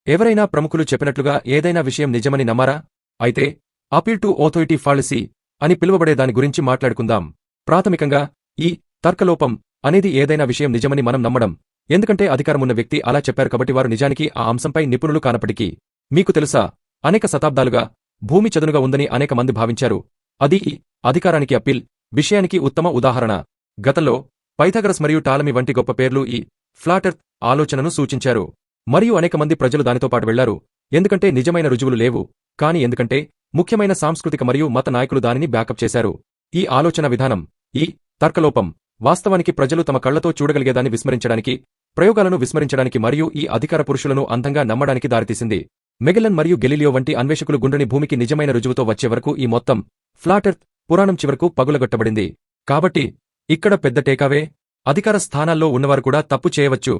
ఎవరైనా ప్రముఖులు చెప్పినట్లుగా ఏదైనా విషయం నిజమని నమ్మారా? అయితే అపీల్ టు ఆథారిటీ ఫాలసీ అని పిలువబడే దాని గురించి మాట్లాడుకుందాం. ప్రాథమికంగా ఈ తర్కలోపం అనేది ఏదైనా విషయం నిజమని మనం నమ్మడం. ఎందుకంటే అధికారమున్న వ్యక్తి అలా చెప్పారు కాబట్టి వారు నిజానికి ఆ అంశంపై నిపుణులు కానప్పటికీ. మీకు తెలుసా, అనేక శతాబ్దాలుగా భూమి చదునుగా ఉందని అనేక మంది భావించారు. అది ఈ అధికారానికి అప్పీల్ విషయానికి ఉత్తమ ఉదాహరణ. గతంలో పైథాగరస్ మరియు టాలమీ వంటి గొప్ప పేర్లు ఈ ఫ్లాట్ ఎర్త్ ఆలోచనను సూచించారు. మరియు అనేక మంది ప్రజలు దానితో పాటు వెళ్లారు. ఎందుకంటే నిజమైన రుజువులు లేవు, కానీ ఎందుకంటే ముఖ్యమైన సాంస్కృతిక మరియు మత నాయకులు దానిని బ్యాకప్ చేశారు. ఈ ఆలోచన విధానం, ఈ తర్కలోపం, వాస్తవానికి ప్రజలు తమ కళ్లతో చూడగలిగేదాన్ని విస్మరించడానికి, ప్రయోగాలను విస్మరించడానికి మరియు ఈ అధికార పురుషులను అందంగా నమ్మడానికి దారితీసింది. మెగెల్లన్ మరియు గెలీలియో వంటి అన్వేషకులు గుండ్రని భూమికి నిజమైన రుజువుతో వచ్చే వరకు ఈ మొత్తం ఫ్లాట్ ఎర్త్ పురాణం చివరకు పగులగొట్టబడింది. కాబట్టి ఇక్కడ పెద్ద టేకావే, అధికార స్థానాల్లో ఉన్నవారు కూడా తప్పు చేయవచ్చు.